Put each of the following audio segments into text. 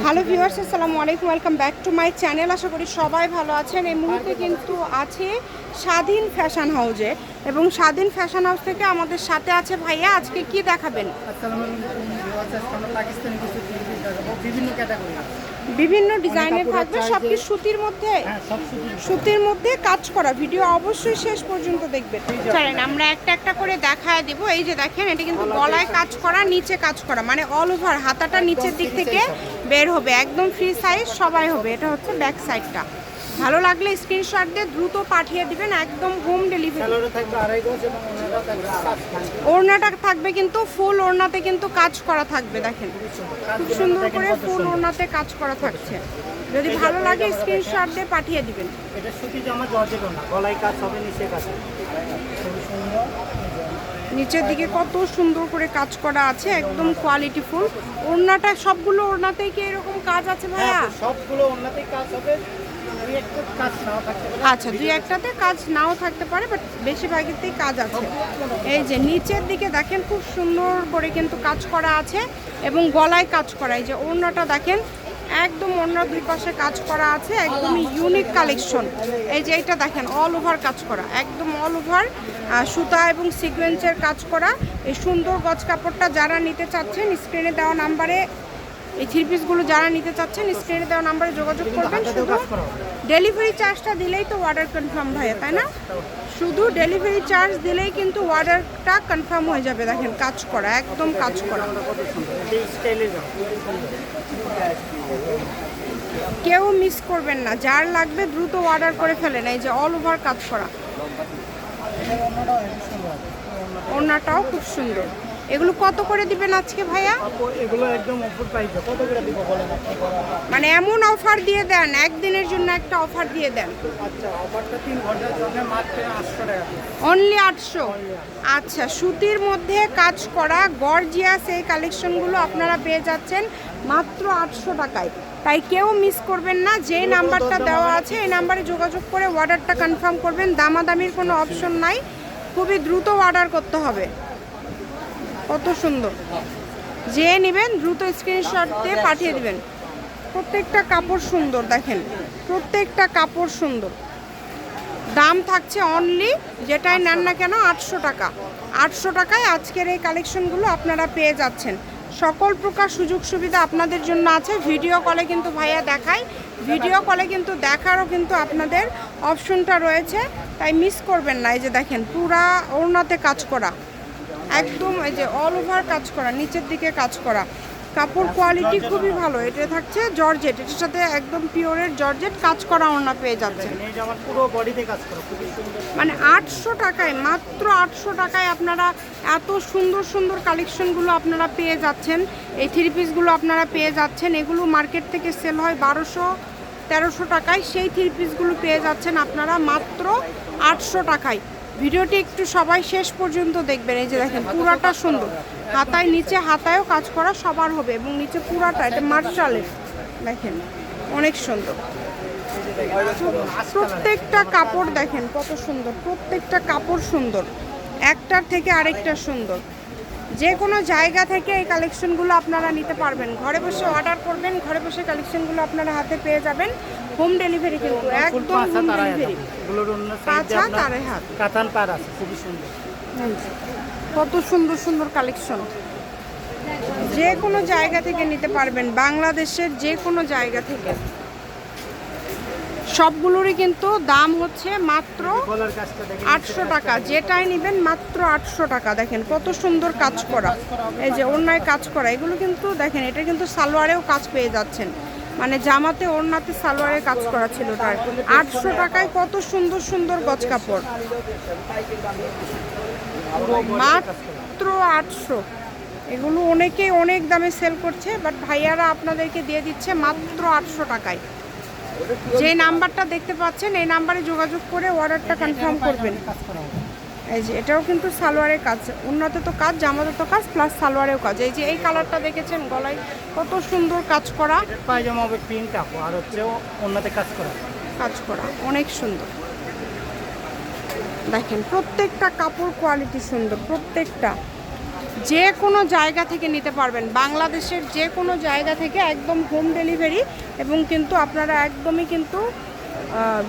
Hello viewers, আসসালামু আলাইকুম, welcome back to my channel. আশা করি সবাই ভালো আছেন। এই মুহূর্তে কিন্তু আছে স্বাধীন ফ্যাশন হাউসে, এবং স্বাধীন ফ্যাশন হাউস থেকে আমাদের সাথে আছে ভাইয়া। আজকে কি দেখাবেন? আসসালামু আলাইকুম ভিউয়ার্স, আজকে আমরা পাকিস্তানি কিছু থ্রি-পিস দেখাবো, বিভিন্ন ক্যাটাগরি, বিভিন্ন ডিজাইনের থাকবে, সব কি সুতির মধ্যে? হ্যাঁ সব সুতির মধ্যে কাজ করা। ভিডিও অবশ্যই শেষ পর্যন্ত দেখবেন। চলেন আমরা একটা একটা করে দেখায় দিব। এই যে দেখেন, এটা কিন্তু গলায় কাজ করা, নিচে কাজ করা, মানে অল ওভার হাতাটা নিচের দিক থেকে বের হবে, একদম ফ্রি সাইজ সবাই হবে। এটা হচ্ছে ব্যাক সাইডটা। ভালো লাগলে স্ক্রিনশট দিয়ে দ্রুত পাঠিয়ে দিবেন, একদম হোম ডেলিভারি। কালারে থাকবে আড়াই গজ এবং ওনাটা থাকবে কাজ। ওড়নাটা থাকবে কিন্তু ফুল ওড়নাতে কিন্তু কাজ করা থাকবে। দেখেন খুব সুন্দর করে ফুল ওড়নাতে কাজ করা থাকছে। যদি ভালো লাগে স্ক্রিনশট দিয়ে পাঠিয়ে দিবেন। এটা সুতি জামা জর্জেট না, গলায় কাজ হবে, নিচে কাজ হবে। খুবই সুন্দর। নিচের দিকে কত সুন্দর করে কাজ করা আছে, একদম কোয়ালিটি ফুল। ওড়নাটা সবগুলো ওড়নাতেই কি এরকম কাজ আছে ভাইয়া? হ্যাঁ সবগুলো ওনাতেই কাজ হবে, দুই একটা কাজ নাও থাকতে পারে। আচ্ছা, দুই একটাতে কাজ নাও থাকতে পারে, বাট বেশিরভাগেতেই কাজ আছে। এই যে নিচের দিকে দেখেন খুব সুন্দর করে কিন্তু কাজ করা আছে, এবং গলায় কাজ করা। এই যে ওড়নাটা দেখেন, একদম ওড়নার দুই পাশে কাজ করা আছে, একদমই ইউনিক কালেকশন। এই যে এটা দেখেন অল ওভার কাজ করা, একদম অল ওভার সুতা এবং সিকোয়েন্সের কাজ করা। এই সুন্দর গজ কাপড়টা যারা নিতে চাচ্ছেন, স্ক্রিনে দেওয়া নাম্বারে, এই থ্রি পিসগুলো যারা নিতে চাচ্ছেন স্ক্রিনে দেওয়া নাম্বারে যোগাযোগ করবেন। শুধু ডেলিভারি চার্জটা দিলেই তো অর্ডার কনফার্ম ভাইয়া, তাই না? শুধু ডেলিভারি চার্জ দিলেই কিন্তু অর্ডারটা কনফার্ম হয়ে যাবে। দেখেন কাজ করা, একদম কাজ করা। কেউ মিস করবেন না, যার লাগবে দ্রুত অর্ডার করে ফেলেন। এই যে অল ওভার কাজ করা, ওড়নাটাও খুব সুন্দর। এগুলো কত করে দিবেন আজকে ভাইয়া? এগুলো একদম অফার প্রাইসে। কত করে দিব বলেন আপনি? মানে এমন অফার দিয়ে দেন, একদিনের জন্য একটা অফার দিয়ে দেন। আচ্ছা, অফারটা 3 ঘন্টার জন্য মাত্র 800 টাকা। অনলি 800। আচ্ছা, সুতির মধ্যে কাজ করা গর্জিয়াস এই কালেকশনগুলো আপনারা পেয়ে যাচ্ছেন মাত্র 800 টাকায়। তাই কেউ মিস করবেন না। যে নাম্বারটা দেওয়া আছে এই নাম্বারে যোগাযোগ করে অর্ডারটা কনফার্ম করবেন। দামাদামির কোনো অপশন নাই, খুবই দ্রুত অর্ডার করতে হবে। কত সুন্দর, যে নেবেন দ্রুত স্ক্রিনশট দিয়ে পাঠিয়ে দিবেন। প্রত্যেকটা কাপড় সুন্দর, দেখেন প্রত্যেকটা কাপড় সুন্দর। দাম থাকছে অনলি, যেটাই নেন না কেন, 800 টাকা। 800 টাকায় আজকের এই কালেকশনগুলো আপনারা পেয়ে যাচ্ছেন। সকল প্রকার সুযোগ সুবিধা আপনাদের জন্য আছে। ভিডিও কলে কিন্তু ভাইয়া দেখায়, ভিডিও কলে কিন্তু দেখারও কিন্তু আপনাদের অপশনটা রয়েছে, তাই মিস করবেন না। এই যে দেখেন পুরা ওড়নাতে কাজ করা, একদম এই যে অল ওভার কাজ করা, নিচের দিকে কাজ করা। কাপড় কোয়ালিটি খুবই ভালো। এটা থাকছে জর্জেট, এটার সাথে একদম পিওরের জর্জেট কাজ করা ওড়না পেয়ে যাচ্ছেন। এই যে আমার পুরো বডিতে কাজ করা, খুবই সুন্দর। মানে 800 টাকায়, মাত্র 800 টাকায় আপনারা এত সুন্দর সুন্দর কালেকশনগুলো আপনারা পেয়ে যাচ্ছেন। এই থ্রি পিসগুলো আপনারা পেয়ে যাচ্ছেন। এগুলো মার্কেট থেকে সেল হয় 1200-1300 টাকায়, সেই থ্রি পিসগুলো পেয়ে যাচ্ছেন আপনারা মাত্র 800 টাকায়। ভিডিওটি একটু সবাই শেষ পর্যন্ত দেখবেন। এই যে দেখেন পুরাটা সুন্দর, হাতায় নিচে হাতায়ও কাজ করা সবার হবে, এবং নিচে পুরাটা এটা মার্শালের। দেখেন অনেক সুন্দর, প্রত্যেকটা কাপড় দেখেন কত সুন্দর, প্রত্যেকটা কাপড় সুন্দর, একটার থেকে আরেকটা সুন্দর। যে কোনো জায়গা থেকে এই কালেকশনগুলো আপনারা নিতে পারবেন। ঘরে বসে অর্ডার করবেন, ঘরে বসে কালেকশনগুলো আপনারা হাতে পেয়ে যাবেন। হোম ডেলিভারি কিন্তু একদম হোম ডেলিভারি। পাঁচা তারে হাত কাতান পার আছে, খুবই সুন্দর। কত সুন্দর সুন্দর কালেকশন, যে কোনো জায়গা থেকে নিতে পারবেন, বাংলাদেশের যে কোনো জায়গা থেকে। সবগুলোরই কিন্তু দাম হচ্ছে মাত্র 800 টাকা। যেটাই নেবেন মাত্র 800 টাকা। দেখেন কত সুন্দর কাজ করা, এই যে ওড়নায় কাজ করা। এগুলো কিন্তু দেখেন, এটা কিন্তু সালোয়ারেও কাজ পেয়ে যাচ্ছেন, মানে জামাতে ওড়নাতে সালোয়ারে কাজ করা ছিল তার। 800 টাকায় কত সুন্দর সুন্দর গজ কাপড়, মাত্র 800। এগুলো অনেকেই অনেক দামে সেল করছে, বাট ভাইয়ারা আপনাদেরকে দিয়ে দিচ্ছে মাত্র 800 টাকায়। যে নাম্বারটা দেখতে পাচ্ছেন এই নাম্বারে যোগাযোগ করে অর্ডারটা কনফার্ম করবেন। এই যে এটাও কিন্তু সালোয়ারের কাজ, উন্নতে তো কাজ, জামাতে তো কাজ, প্লাস সালোয়ারেও কাজ। এই যে এই কালারটা দেখেছেন, গলায় কত সুন্দর কাজ করা, পায়জামা হবে প্রিন্ট আপু, আর হচ্ছে ওন্নাতে কাজ করা, কাজ করা অনেক সুন্দর। দেখেন প্রত্যেকটা কাপড় কোয়ালিটি সুন্দর, প্রত্যেকটা যে কোনো জায়গা থেকে নিতে পারবেন, বাংলাদেশের যে কোনো জায়গা থেকে একদম হোম ডেলিভারি, এবং কিন্তু আপনারা একদমই কিন্তু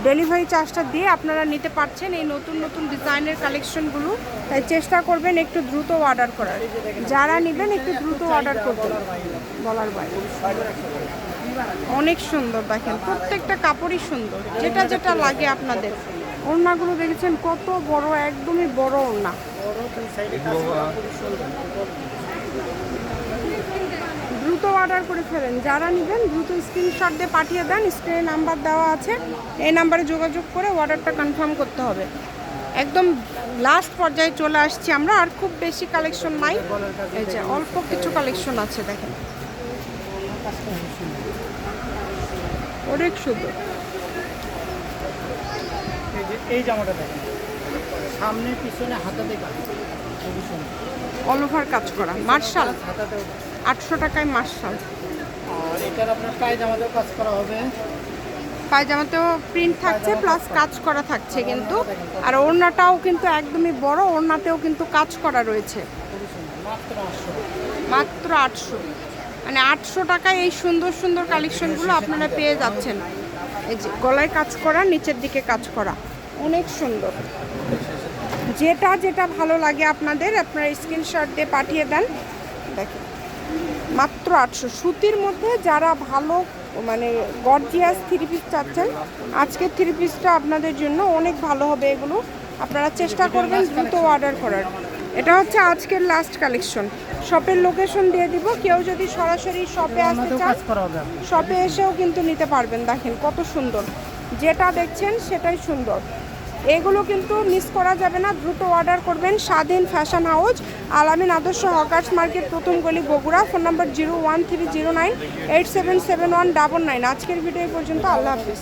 ডেলিভারি চার্জটা দিয়ে আপনারা নিতে পারছেন এই নতুন নতুন ডিজাইনের কালেকশনগুলো। তাই চেষ্টা করবেন একটু দ্রুত অর্ডার করার, যারা নেবেন একটু দ্রুত অর্ডার করবেন, বলার বাইরে। অনেক সুন্দর, দেখেন প্রত্যেকটা কাপড়ই সুন্দর, যেটা যেটা লাগে আপনাদের। ওড়নাগুলো দেখেছেন কত বড়, একদমই বড় ওড়না। দ্রুত অর্ডার করে ফেলেন, যারা নেবেন দ্রুত স্ক্রিনশট দিয়ে পাঠিয়ে দেন, স্ক্রিনে নাম্বার দেওয়া আছে, এই নাম্বারে যোগাযোগ করে অর্ডারটা কনফার্ম করতে হবে। একদম লাস্ট পর্যায়ে চলে আসছি আমরা, আর খুব বেশি কালেকশন নাই, এই যে অল্প কিছু কালেকশন আছে দেখেন, অনেক সুন্দর। এই জামাটা দেখেন, সামনে পিছনে হাতাতে কাজ, খুবই সুন্দর। অল ওভার কাজ করা মার্শাল, হাতাতেও 800 টাকায় মার্শাল। আর এটার আপনার পায়জামাতেও কাজ করা হবে, পায়জামাতেও প্রিন্ট থাকছে প্লাস কাজ করা থাকছে কিন্তু, আর ওড়নাটাও কিন্তু একদমই বড়, ওড়নাতেও কিন্তু কাজ করা রয়েছে। খুবই সুন্দর, মাত্র 800। মাত্র 800, মানে 800 টাকায় এই সুন্দর সুন্দর কালেকশনগুলো আপনারা পেয়ে যাচ্ছেন। এই যে গলায় কাজ করা, নিচের দিকে কাজ করা, অনেক সুন্দর। যেটা যেটা ভালো লাগে আপনাদের, আপনারা স্ক্রিনশট দিয়ে পাঠিয়ে দেন। দেখেন মাত্র 800, সুতির মধ্যে যারা ভালো মানে গর্জিয়াস থ্রি পিস চাচ্ছেন, আজকের থ্রি পিসটা আপনাদের জন্য অনেক ভালো হবে। এগুলো আপনারা চেষ্টা করবেন দ্রুত অর্ডার করার। এটা হচ্ছে আজকের লাস্ট কালেকশন। শপের লোকেশন দিয়ে দিব, কেউ যদি সরাসরি শপে আসতে চান কাজ করা হবে আপনার। শপে এসেও কিন্তু নিতে পারবেন। দেখেন কত সুন্দর, যেটা দেখছেন সেটাই সুন্দর। এগুলো কিন্তু মিস করা যাবে না, দ্রুত অর্ডার করবেন। স্বাধীন ফ্যাশন হাউস, আলামিন আদর্শ হকার্স মার্কেট, প্রথম গলি, বগুড়া। Phone number 01309877199। আজকের ভিডিও পর্যন্ত, আল্লাহ হাফিজ।